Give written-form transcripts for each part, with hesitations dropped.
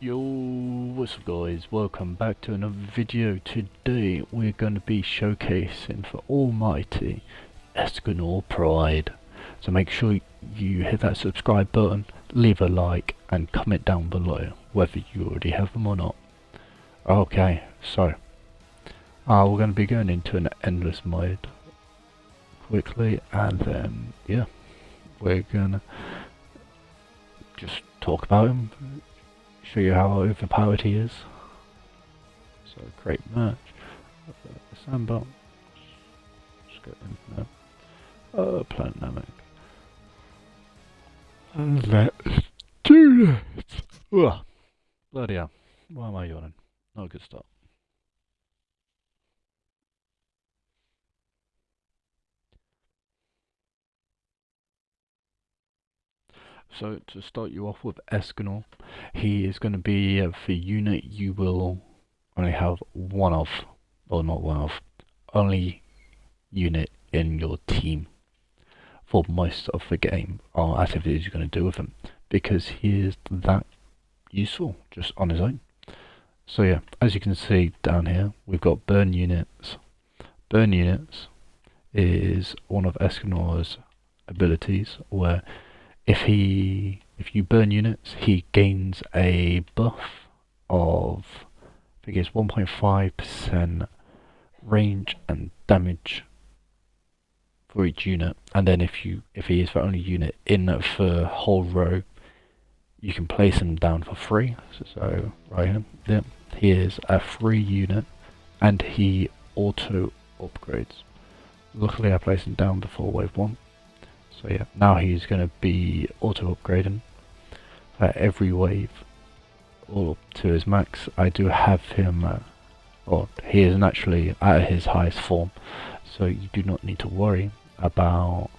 Yo, what's up guys, welcome back to another video. Today we're going to be showcasing for almighty Escornor Pride. So make sure you hit that subscribe button, leave a like and comment down below whether you already have them or not. Okay, so we're going to be going into an endless mode quickly, and then yeah, we're going to just talk about him, show you how overpowered he is. So great match. Sandbox. Just go infinite. Planetamic. And let's do this. Ugh. Bloody hell. Why am I yawning? Not a good start. So to start you off with Escornor, he is going to be the unit you will only have one of, or not one of, only unit in your team for most of the game or activities you're going to do with him, because he is that useful just on his own. So yeah, as you can see down here, we've got burn units. Burn units is one of Escornor's abilities where if you burn units, he gains a buff of, I think it's 1.5% range and damage for each unit. And then if he is the only unit in the whole row, you can place him down for free. So right here, yeah, he is a free unit and he auto upgrades. Luckily I placed him down before wave 1. So yeah, now he's going to be auto upgrading at every wave, all up to his max. I do have him, or he is naturally at his highest form, so you do not need to worry about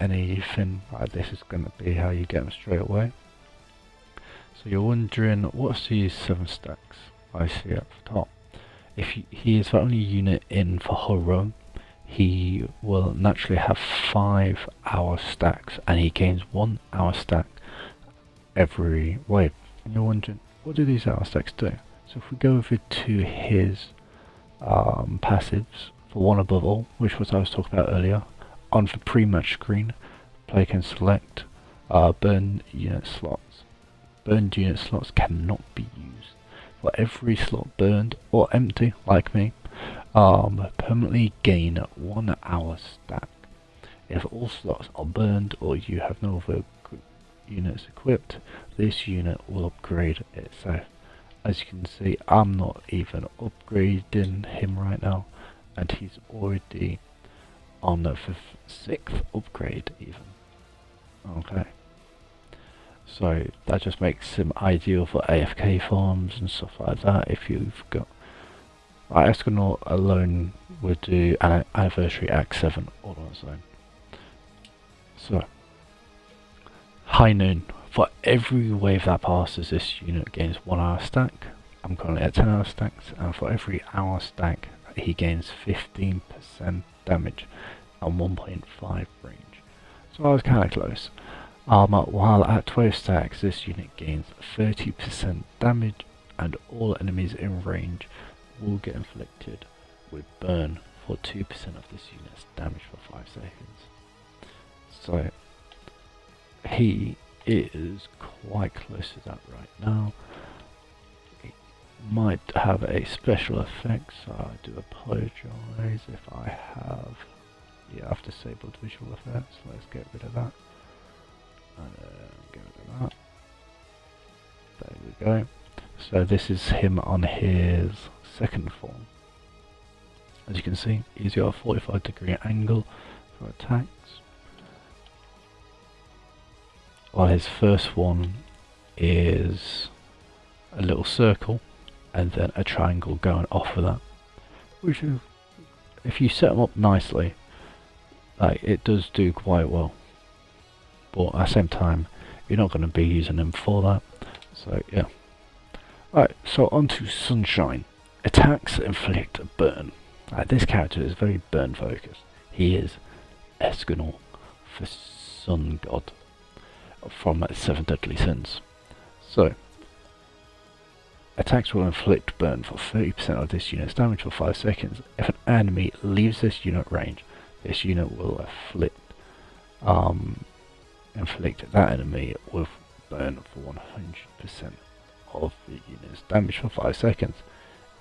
anything. This is going to be how you get him straight away. So you're wondering, what's these 7 stacks I see at the top? If he is the only unit in for whole row, he will naturally have 5 hour stacks, and he gains 1 hour stack every wave. And you're wondering, what do these hour stacks do? So if we go over to his passives, for one above all, which was I was talking about earlier, on the pre-match screen, player can select burn unit slots. Burned unit slots cannot be used. For every slot burned or empty, like me, permanently gain 1 hour stack. If all slots are burned or you have no other units equipped, this unit will upgrade itself. As you can see, I'm not even upgrading him right now, and he's already on the 6th upgrade even. Okay. So that just makes him ideal for AFK farms and stuff like that. If you've got Escornor alone would do an anniversary act 7 all on its own. So high noon. For every wave that passes, this unit gains 1 hour stack. I'm currently at 10 hour stacks, and for every hour stack he gains 15% damage and 1.5 range. So I was kinda close. While at 12 stacks, this unit gains 30% damage, and all enemies in range will get inflicted with burn for 2% of this unit's damage for 5 seconds. So he is quite close to that right now. It might have a special effect, so I do apologize if I have. Yeah, I've disabled visual effects. Let's get rid of that. Get rid of that. There we go. So this is him on his 2nd form. As you can see, he's got a 45-degree angle for attacks, while his first one is a little circle and then a triangle going off of that, which if you set them up nicely, it does do quite well. But at the same time, you're not going to be using them for that. So yeah. Right, so on to Sunshine. Attacks inflict burn. This character is very burn focused. He is Escornor, the Sun God from 7 Deadly Sins. So Attacks will inflict burn for 30% of this unit's damage for 5 seconds. If an enemy leaves this unit range, this unit will inflict that enemy with burn for 100% of the unit's damage for 5 seconds.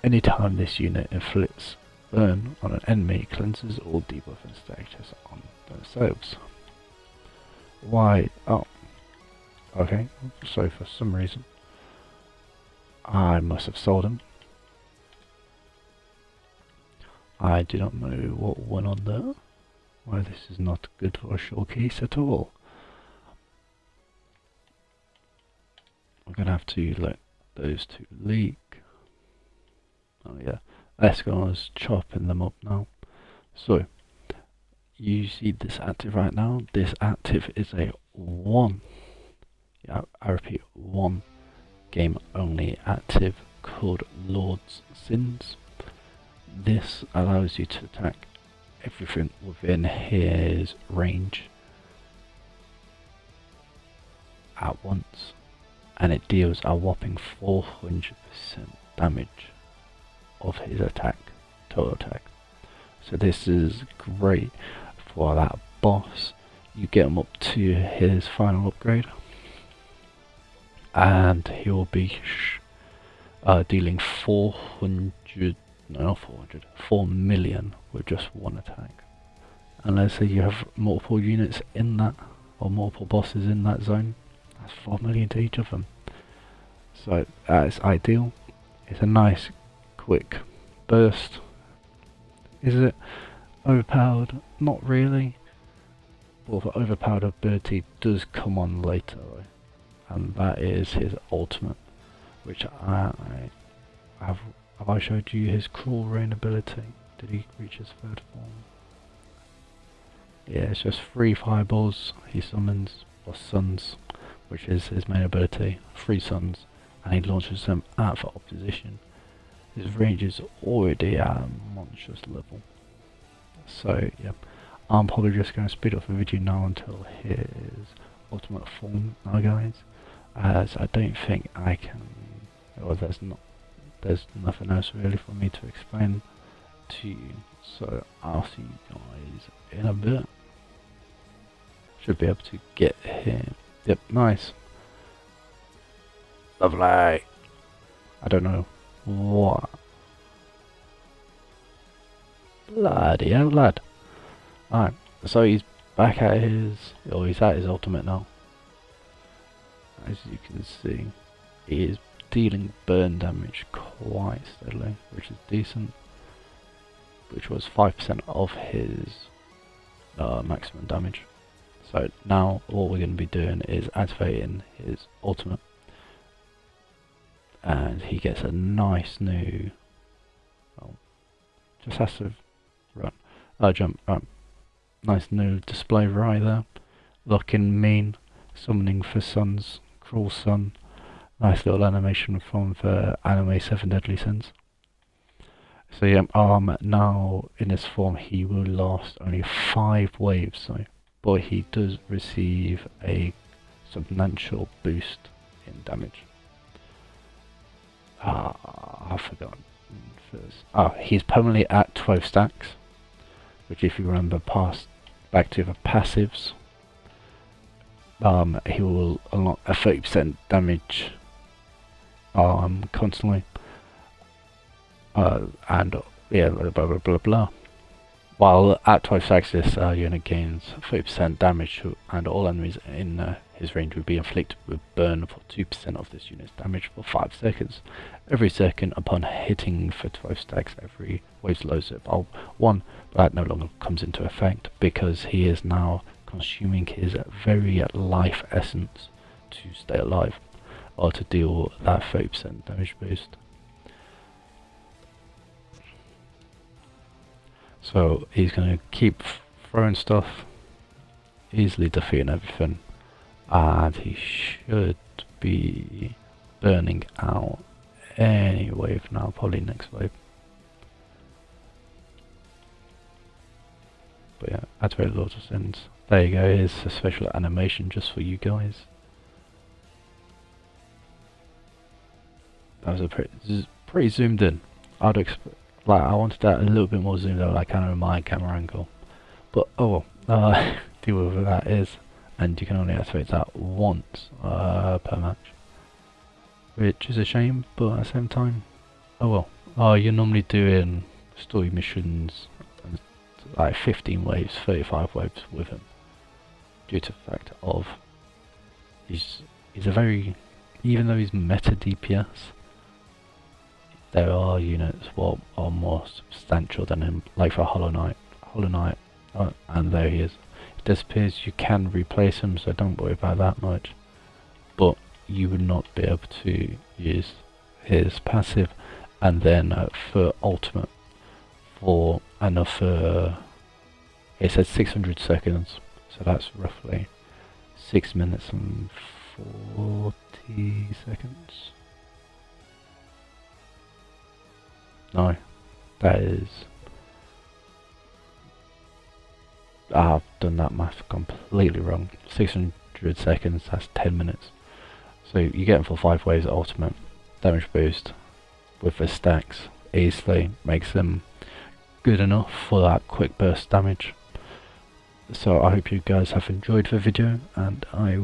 Anytime this unit inflicts burn on an enemy, cleanses all debuff and status on themselves. Why? Oh, okay. So for some reason, I must have sold him. I do not know what went on there. Why this is not good for a showcase at all. I'm gonna have to let those two leak. Oh yeah, Escornor's chopping them up now. So you see this active right now. This active is a 1. Yeah, I repeat, 1 game only active called Lord's Sins. This allows you to attack everything within his range at once, and it deals a whopping 400% damage of his attack, total attack. So this is great for that boss. You get him up to his final upgrade, and he will be dealing 4 million with just 1 attack. And let's say you have multiple units in that, or multiple bosses in that zone, that's 4 million to each of them. So it's ideal. It's a nice quick burst. Is it overpowered? Not really. Well, the overpowered ability does come on later though, and that is his ultimate, which I have I showed you his Cruel Rain ability? Did he reach his 3rd form? Yeah, it's just 3 fireballs he summons, or suns, which is his main ability, 3 suns, and he launches them at the opposition. His range is already at a monstrous level. So yeah, I'm probably just going to speed up the video now until his ultimate form now, guys, as I don't think I can, or there's nothing else really for me to explain to you. So I'll see you guys in a bit. Should be able to get him. Yep, nice. Lovely. I don't know what. Bloody hell, lad. Alright, so he's back at his, or he's at his ultimate now. As you can see, he is dealing burn damage quite steadily, which is decent. Which was 5% of his maximum damage. So now what we're going to be doing is activating his ultimate, and he gets a nice new, well, just has to jump, nice new display right there, looking mean, summoning for Sun's Cruel Sun, nice little animation from the Anime 7 Deadly Sins. So yeah, now in this form he will last only 5 waves, so, but he does receive a substantial boost in damage. I forgot first. He's permanently at 12 stacks, which if you remember back to the passives, he will unlock a 30% damage constantly. And yeah, blah blah blah blah. While at 12 stacks, this unit gains 30% damage to, and all enemies in his range will be inflicted with burn for 2% of this unit's damage for 5 seconds. Every second upon hitting for 12 stacks, every wave slows it by 1, but that no longer comes into effect because he is now consuming his very life essence to stay alive, or to deal that 30% damage boost. So he's going to keep throwing stuff, easily defeating everything, and he should be burning out any wave now, probably next wave. But yeah, activate Lord of Sins. There you go, here's a special animation just for you guys. that was a pretty zoomed in. I'd expect, like, I wanted that a little bit more zoomed out, like kind of my camera angle. But oh well, deal with what that is, and you can only activate that once per match, which is a shame. But at the same time, oh well. You're normally doing story missions, like 15 waves, 35 waves with him, due to the fact of he's a very, even though he's meta DPS, there are units what are more substantial than him, like for Hollow Knight, and there he is. It disappears, you can replace him, so don't worry about that much, but you would not be able to use his passive. And then for ultimate, for another, it says 600 seconds, so that's roughly 6 minutes and 40 seconds. No, that is, I've done that math completely wrong. 600 seconds, that's 10 minutes. So you get him for 5 waves at ultimate, damage boost with the stacks easily, makes them good enough for that quick burst damage. So I hope you guys have enjoyed the video, and I